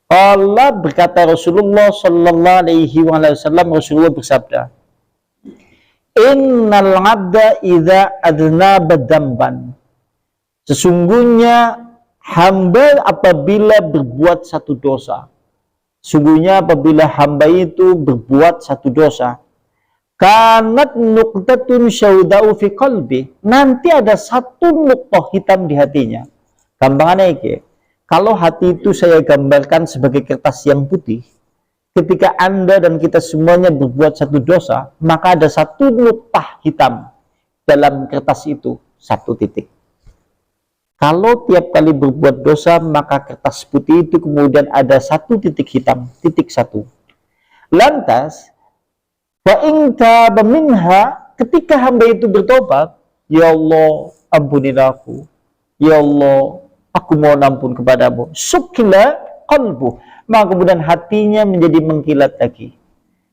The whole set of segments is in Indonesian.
Allah berkata Rasulullah sallallahu alaihi wasallam, Rasulullah bersabda, innal 'abda idza adnaba dzamban, sesungguhnya hamba apabila berbuat satu dosa, sungguhnya apabila hamba itu berbuat satu dosa, kanat nuqtatun syaudau fi qalbi, nanti ada satu nuqtah hitam di hatinya. Gampangannya iki, kalau hati itu saya gambarkan sebagai kertas yang putih, ketika Anda dan kita semuanya berbuat satu dosa, maka ada satu nuqtah hitam dalam kertas itu, satu titik. Kalau tiap kali berbuat dosa, maka kertas putih itu kemudian ada satu titik hitam, titik satu. Lantas, wa in taba minha, ketika hamba itu bertobat, ya Allah, ampunilah aku. Ya Allah, aku mohon ampun kepadamu. Sukila qalbu, maka kemudian hatinya menjadi mengkilat lagi.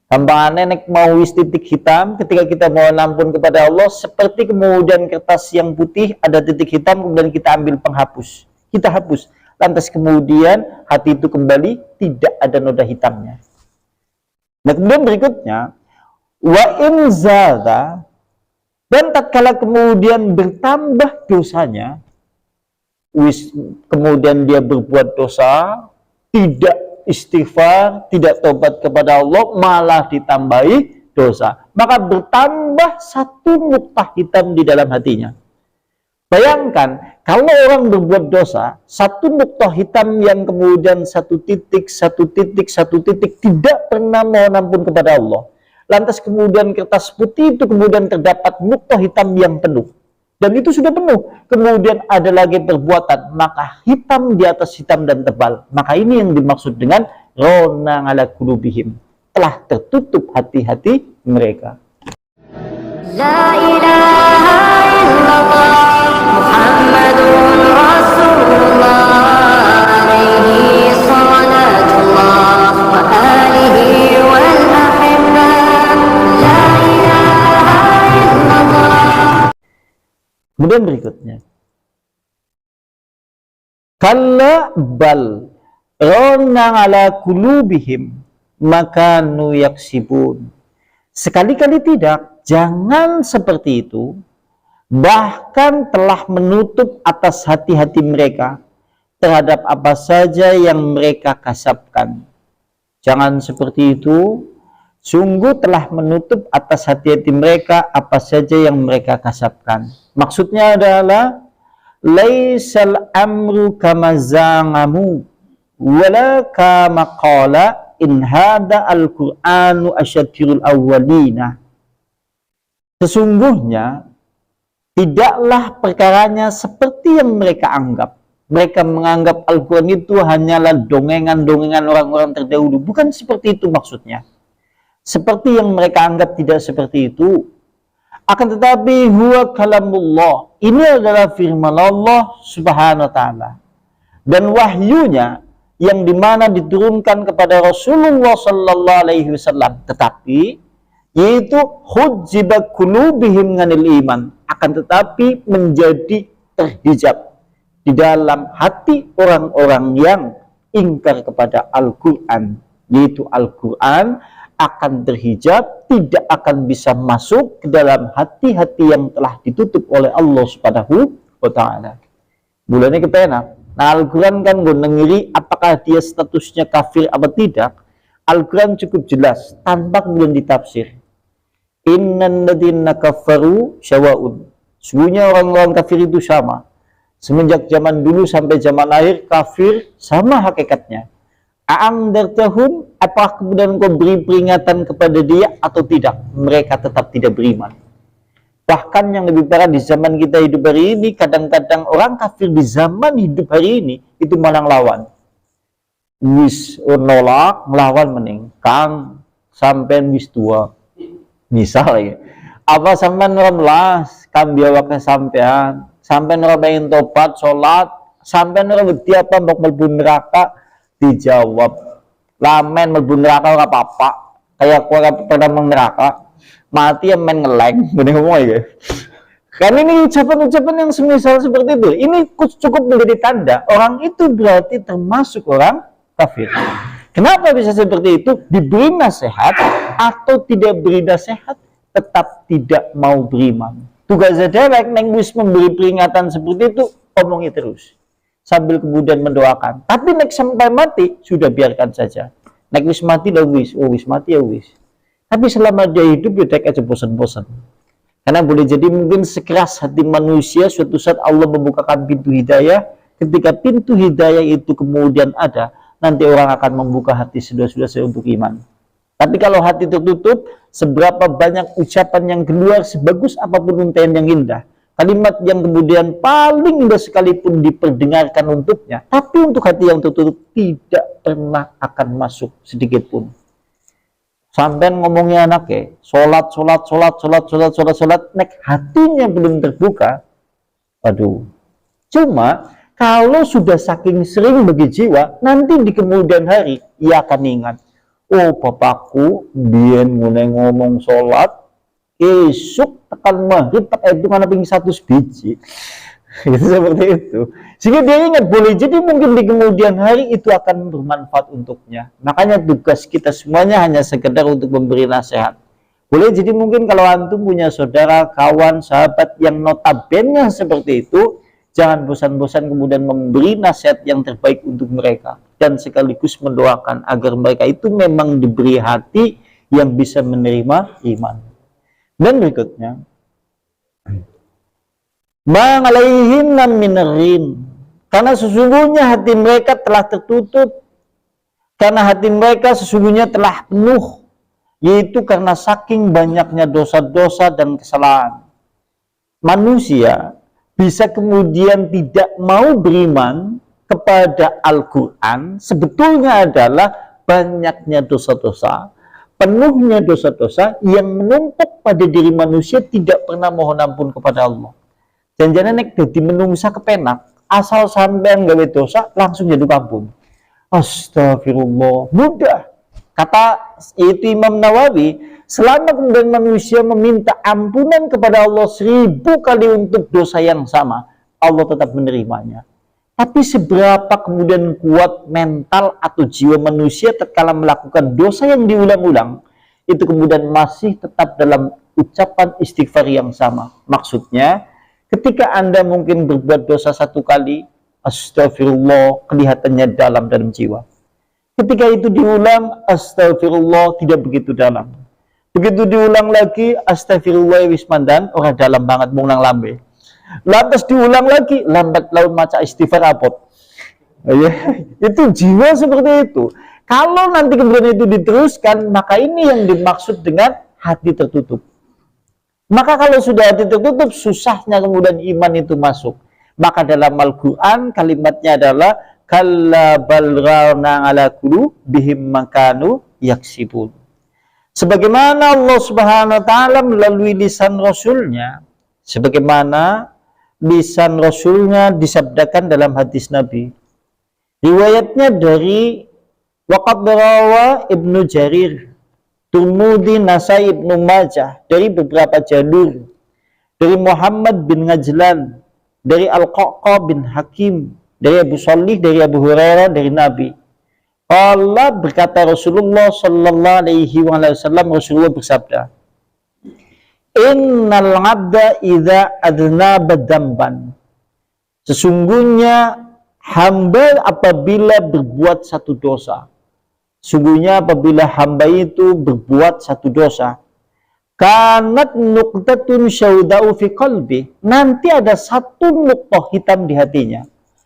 Hamba nenek mau wis titik hitam, ketika kita mohon ampun kepada Allah, seperti kemudian kertas yang putih ada titik hitam, kemudian kita ambil penghapus, kita hapus, lantas kemudian hati itu kembali tidak ada noda hitamnya. Nah kemudian berikutnya, wa in zada, dan tatkala kemudian bertambah dosanya, kemudian dia berbuat dosa, tidak istighfar, tidak tobat kepada Allah, malah ditambahi dosa, maka bertambah satu nuqtah hitam di dalam hatinya. Bayangkan, kalau orang berbuat dosa, satu nuqtah hitam yang kemudian satu titik, tidak pernah mohon ampun kepada Allah. Lantas kemudian kertas putih itu kemudian terdapat nuqtah hitam yang penuh. Dan itu sudah penuh. Kemudian ada lagi perbuatan, maka hitam di atas hitam dan tebal. Maka ini yang dimaksud dengan rona ala qulubihim, telah tertutup hati-hati mereka. La ilaha illallah Muhammadun Rasulullah alaihi salatullah wa alihi wal ahibbah. La ilaha illallah. Kemudian berikutnya, kalla bal rona ala qulubihim makanu yaksibun. Sekali-kali tidak, jangan seperti itu, bahkan telah menutup atas hati-hati mereka terhadap apa saja yang mereka kasabkan. Jangan seperti itu, sungguh telah menutup atas hati-hati mereka apa saja yang mereka kasabkan. Maksudnya adalah laisal amru kama zangamu wala kama qala in hada al-Qur'anu asyatirul awwalina. Sesungguhnya tidaklah perkaranya seperti yang mereka anggap. Mereka menganggap Al-Quran itu hanyalah dongengan-dongengan orang-orang terdahulu. Bukan seperti itu maksudnya. Seperti yang mereka anggap tidak seperti itu. Akan tetapi huwa kalamullah, ini adalah firman Allah subhanahu wa ta'ala, dan wahyunya yang dimana diturunkan kepada Rasulullah sallallahu alaihi wasallam, tetapi yaitu hujjiba qulubihim nganil iman, akan tetapi menjadi terhijab di dalam hati orang-orang yang ingkar kepada Al-Quran, yaitu Al-Quran akan terhijab, tidak akan bisa masuk ke dalam hati-hati yang telah ditutup oleh Allah Subhanahu wa ta'ala. Bulannya kita enak. Nah, Al-Quran kan gue nengiri apakah dia statusnya kafir atau tidak. Al-Quran cukup jelas tanpa kemudian ditafsir. Innan ladina kafaru syawa'un. Sesungguhnya orang-orang kafir itu sama. Semenjak zaman dulu sampai zaman akhir, kafir sama hakikatnya. A'angdartahum, apakah kemudian kau beri peringatan kepada dia atau tidak? Mereka tetap tidak beriman. Bahkan yang lebih parah di zaman kita hidup hari ini, kadang-kadang orang kafir di zaman hidup hari ini itu malah lawan. Wis nolak, melawan mening. Kang, sampean wis tua. Misalnya, apa sampean orang belas, kang biawak sampean, sampean orang pengen tobat, sholat, sampean orang beti apa mau melbu neraka? Dijawab, lamen melbu neraka ora apa-apa, kayak aku pernah neraka, mati yang main ngeleng, bener ngomong ya. Kan ini ucapan-ucapan yang semisal seperti itu, ini cukup menjadi tanda orang itu berarti termasuk orang kafir. Kenapa bisa seperti itu? Diberi nasihat atau tidak beri nasihat, tetap tidak mau beriman. Tugas derek neng wis memberi peringatan seperti itu, omongi terus sambil kemudian mendoakan. Tapi nek sampai mati sudah biarkan saja. Nek wis mati dah wis, oh wis mati ya wis. Tapi selama dia hidup ya tek aja bosan-bosan. Karena boleh jadi mungkin sekeras hati manusia, suatu saat Allah membukakan pintu hidayah. Ketika pintu hidayah itu kemudian ada, nanti orang akan membuka hati saudara-saudara untuk iman. Tapi kalau hati tertutup, seberapa banyak ucapan yang keluar, sebagus apapun untayan yang indah, kalimat yang kemudian paling indah sekalipun diperdengarkan untuknya, tapi untuk hati yang tertutup tidak pernah akan masuk sedikit pun. Sampai ngomongnya anaknya, sholat, nek hatinya belum terbuka, aduh. Cuma kalau sudah saking sering bagi jiwa, nanti di kemudian hari ia akan ingat, oh bapakku biyen ngomong sholat, esok tekan maghrib tak itu kan ping 100 biji. Gitu, seperti itu. Sehingga dia ingat, boleh jadi mungkin di kemudian hari itu akan bermanfaat untuknya. Makanya tugas kita semuanya hanya sekedar untuk memberi nasihat. Boleh jadi mungkin kalau antum punya saudara, kawan, sahabat yang notabene seperti itu, jangan bosan-bosan kemudian memberi nasihat yang terbaik untuk mereka. Dan sekaligus mendoakan agar mereka itu memang diberi hati yang bisa menerima iman. Dan berikutnya, ma'alaihim minarin, karena sesungguhnya hati mereka telah tertutup, karena hati mereka sesungguhnya telah penuh, yaitu karena saking banyaknya dosa-dosa dan kesalahan. Manusia bisa kemudian tidak mau beriman kepada Al-Quran sebetulnya adalah banyaknya dosa-dosa, penuhnya dosa-dosa yang menumpuk pada diri manusia tidak pernah mohon ampun kepada Allah. Jangan-jangan nek dadi menungsa kepenak, asal sampean gawe dosa langsung jadi ampun. Astagfirullah, mudah. Kata itu Imam Nawawi, selama kemudian manusia meminta ampunan kepada Allah 1000 kali untuk dosa yang sama, Allah tetap menerimanya. Tapi seberapa kemudian kuat mental atau jiwa manusia tatkala melakukan dosa yang diulang-ulang, itu kemudian masih tetap dalam ucapan istighfar yang sama. Maksudnya, ketika Anda mungkin berbuat dosa 1 kali, astagfirullah, kelihatannya dalam jiwa. Ketika itu diulang, astagfirullah, tidak begitu dalam. Begitu diulang lagi, astagfirullah wis mandan, orang dalam banget mengulang lambe. Lantas diulang lagi, lambat laun maca istighfar apot. Ya, itu jiwa seperti itu. Kalau nanti kemudian itu diteruskan, maka ini yang dimaksud dengan hati tertutup. Maka kalau sudah hati tertutup, susahnya kemudian iman itu masuk. Maka dalam Al-Quran kalimatnya adalah kalla bal rana ala qulubihim makanu yaksibun. Sebagaimana Allah Subhanahu wa taala melalui lisan Rasulnya, sebagaimana lisan Rasulnya disabdakan dalam hadis Nabi. Riwayatnya dari waqad rawa Ibnu Jarir, Tirmidzi, Nasai, Ibnu Majah, dari beberapa jalur, dari Muhammad bin Ngajlan, dari Al-Qaqqa bin Hakim, dari Abu Shalih, dari Abu Hurairah, dari Nabi. Allah berkata Rasulullah sallallahu alaihi wasallam, Rasulullah bersabda, innal abda idza adnaba dzamban, sesungguhnya hamba apabila berbuat satu dosa, sungguhnya apabila hamba itu berbuat satu dosa, kanat nuqtatun syaudau fi qalbi, nanti ada satu nuqtah hitam di hatinya.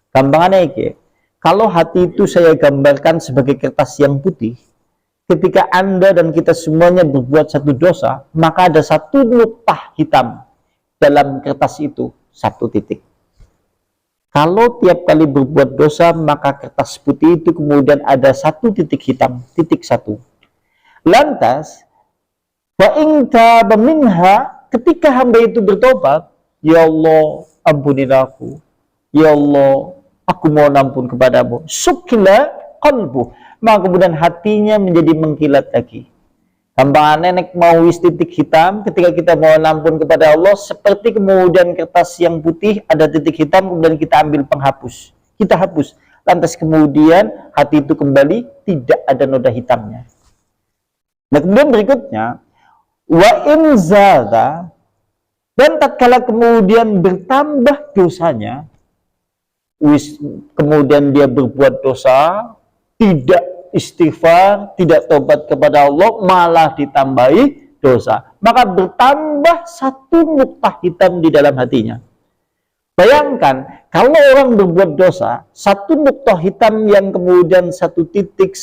Gampangannya iki, kalau hati itu saya gambarkan sebagai kertas yang putih, ketika Anda dan kita semuanya berbuat satu dosa, maka ada satu nuqtah hitam dalam kertas itu, 1 titik. Kalau tiap kali berbuat dosa, maka kertas putih itu kemudian ada 1 titik hitam, titik 1. Lantas, wa in taba minha, ketika hamba itu bertobat, ya Allah, ampunilah aku. Ya Allah, aku mohon ampun kepadamu. Sukila qalbu, maka kemudian hatinya menjadi mengkilat lagi. Gampangannya nek mau wis titik hitam, ketika kita mohon ampun kepada Allah, seperti kemudian kertas yang putih ada titik hitam, kemudian kita ambil penghapus, kita hapus, lantas kemudian hati itu kembali tidak ada noda hitamnya. Nah kemudian berikutnya, wa in zada, dan tatkala kemudian bertambah dosanya, kemudian dia berbuat dosa, tidak istighfar, tidak tobat kepada Allah, malah ditambahi dosa, maka bertambah satu noktah hitam di dalam hatinya. Bayangkan, kalau orang berbuat dosa, satu noktah hitam yang kemudian satu titik,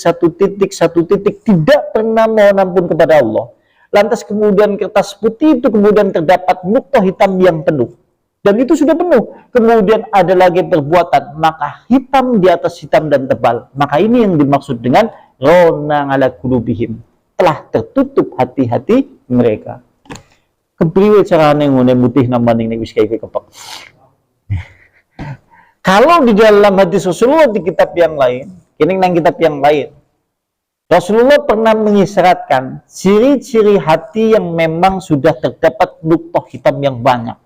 tidak pernah mohon ampun kepada Allah. Lantas kemudian kertas putih itu kemudian terdapat noktah hitam yang penuh. Dan itu sudah penuh. Kemudian ada lagi perbuatan, maka hitam di atas hitam dan tebal. Maka ini yang dimaksud dengan rona ala qulubihim, telah tertutup hati-hati mereka. Kepriwe carane ngene mutih nambah ning wis kae kepak. Kalau di dalam hadis Rasulullah di kitab yang lain, ini nang kitab yang lain, Rasulullah pernah mengisyaratkan ciri-ciri hati yang memang sudah terdapat nuqtah hitam yang banyak.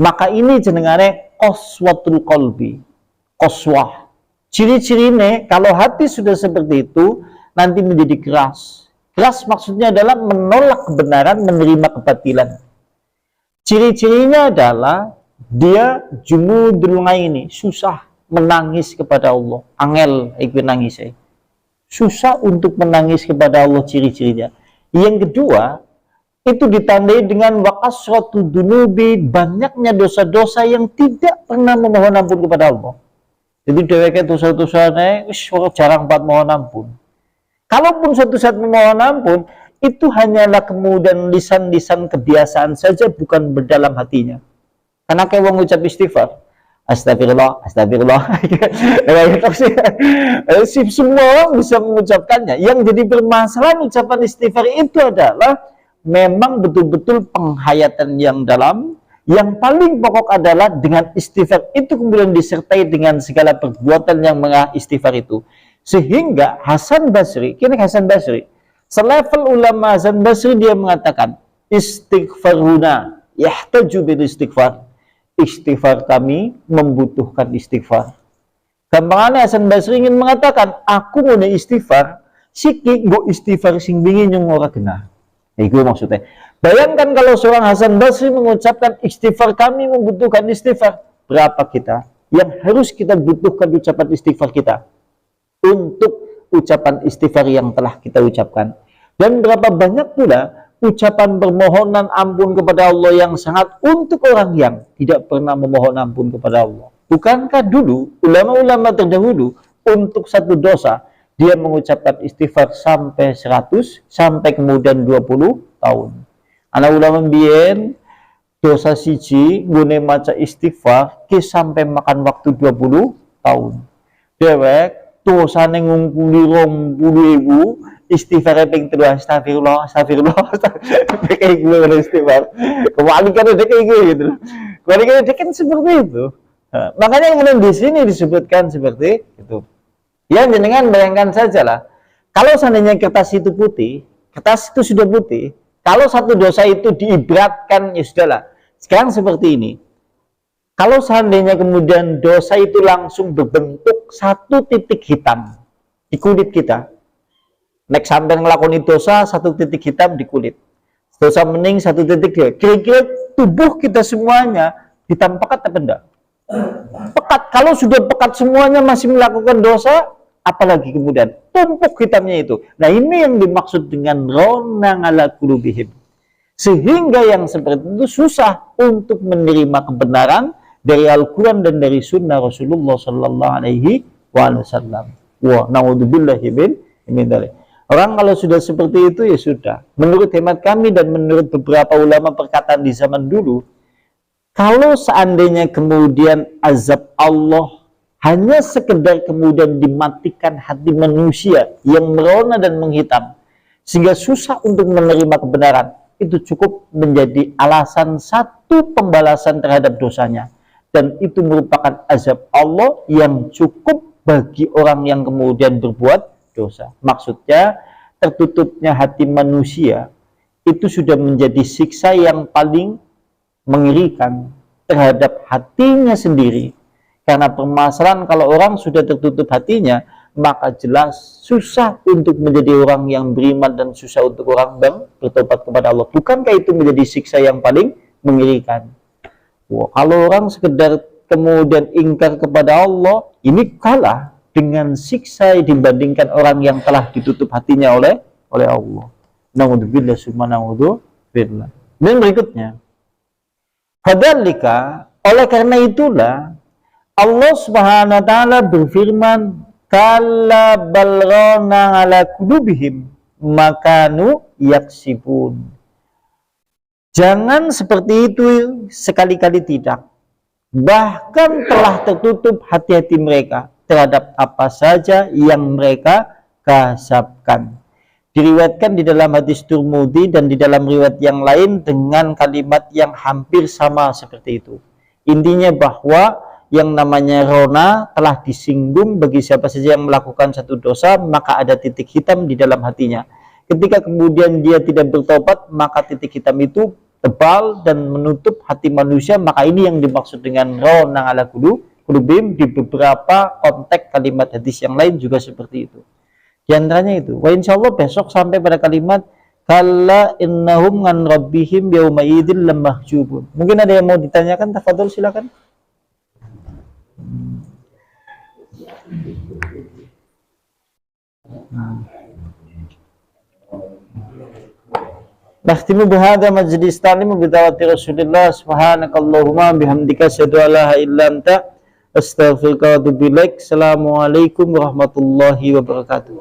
Maka ini jenengane qaswatul qalbi, qaswah. Ciri-ciri ini kalau hati sudah seperti itu nanti menjadi keras. Keras maksudnya adalah menolak kebenaran, menerima kebatilan. Ciri-cirinya adalah dia jumudul ini, susah menangis kepada Allah. Angel iku nangis. Susah untuk menangis kepada Allah ciri-cirinya. Yang kedua, itu ditandai dengan waqasratu dunubi, banyaknya dosa-dosa yang tidak pernah memohon ampun kepada Allah. Jadi dheweke dosa-dosane wis jarang banget mohon ampun. Kalaupun suatu saat memohon ampun, itu hanyalah kemudian lisan-lisan kebiasaan saja, bukan berdalam hatinya. Karena kayak wong ucap istighfar, astagfirullah, astagfirullah. Semua orang bisa mengucapkannya. Yang jadi bermasalah ucapan istighfar itu adalah memang betul-betul penghayatan yang dalam. Yang paling pokok adalah dengan istighfar itu kemudian disertai dengan segala perbuatan yang mengistighfar itu. Sehingga Hasan Basri, selevel ulama Hasan Basri, dia mengatakan istighfaruna yahtaju bil istighfar. Istighfar kami membutuhkan istighfar. Gampangannya Hasan Basri ingin mengatakan, aku mau istighfar, siki go istighfar sing bingin yang ora kena. Itu maksudnya. Bayangkan kalau seorang Hasan Basri mengucapkan istighfar kami membutuhkan istighfar, berapa kita yang harus kita butuhkan ucapan istighfar kita untuk ucapan istighfar yang telah kita ucapkan. Dan berapa banyak pula ucapan permohonan ampun kepada Allah yang sangat untuk orang yang tidak pernah memohon ampun kepada Allah. Bukankah dulu ulama-ulama terdahulu untuk satu dosa dia mengucapkan istighfar sampai 100, sampai kemudian 20 tahun. Anak ulama biyen dosa siji ngune maca istighfar ki sampai makan waktu 20 tahun. Dewek dosane ngungkuli 20.000 istighfar ping 3 astagfirullah kayak gue istighfar kebalikan udah kayak gue gitu loh. Kebalikan udah kan seperti itu. Nah, makanya kemudian di sini disebutkan seperti itu. Ya jenengan bayangkan sajalah, kalau seandainya kertas itu putih, kertas itu sudah putih, kalau satu dosa itu diibaratkan ya sudahlah. Sekarang seperti ini, kalau seandainya kemudian dosa itu langsung berbentuk satu titik hitam di kulit kita, nek sampai ngelakoni dosa satu titik hitam di kulit, dosa mening satu titik dia, kira-kira tubuh kita semuanya hitam pekat apa enggak? Pekat. Kalau sudah pekat semuanya masih melakukan dosa, apalagi kemudian tumpuk hitamnya itu. Nah ini yang dimaksud dengan rona ala qulubihim, sehingga yang seperti itu susah untuk menerima kebenaran dari Al-Quran dan dari Sunnah Rasulullah Sallallahu Alaihi Wasallam. Wah, naudzubillahi min dzalik. Orang kalau sudah seperti itu ya sudah. Menurut hemat kami dan menurut beberapa ulama perkataan di zaman dulu, kalau seandainya kemudian azab Allah hanya sekedar kemudian dimatikan hati manusia yang merona dan menghitam, sehingga susah untuk menerima kebenaran, itu cukup menjadi alasan satu pembalasan terhadap dosanya. Dan itu merupakan azab Allah yang cukup bagi orang yang kemudian berbuat dosa. Maksudnya tertutupnya hati manusia itu sudah menjadi siksa yang paling mengerikan terhadap hatinya sendiri Karena permasalahan kalau orang sudah tertutup hatinya, maka jelas susah untuk menjadi orang yang beriman dan susah untuk orang bertobat kepada Allah. Bukankah itu menjadi siksa yang paling mengerikan? Wah, kalau orang sekedar kemudian ingkar kepada Allah, ini kalah dengan siksa dibandingkan orang yang telah ditutup hatinya oleh Allah. Naudzubillah summa naudzubillah. Dan berikutnya, fadzalika, oleh karena itulah Allah Subhanahu wa taala berfirman, kalla balghana ala qulubihim makanu yaksibun. Jangan seperti itu, sekali-kali tidak. Bahkan telah tertutup hati-hati mereka terhadap apa saja yang mereka kasabkan. Diriwayatkan di dalam hadis Tirmidzi dan di dalam riwayat yang lain dengan kalimat yang hampir sama seperti itu. Intinya bahwa yang namanya rona telah disinggung bagi siapa saja yang melakukan satu dosa, maka ada titik hitam di dalam hatinya. Ketika kemudian dia tidak bertobat, maka titik hitam itu tebal dan menutup hati manusia. Maka ini yang dimaksud dengan rona ala qulubihim. Di beberapa konteks kalimat hadis yang lain juga seperti itu. Di antaranya itu. Wa insyaallah besok sampai pada kalimat kalla innahum an rabbihim yauma idzil lamahjubun. Mungkin ada yang mau ditanyakan, tafadhol silakan. Nakhtimu bihadza majlis ta'lim bi da'wati Rasulillah subhanakallahumma bihamdika asyhadu an la ilaha illa anta astaghfiruka wa atubu ilaik. Assalamualaikum warahmatullahi wabarakatuh.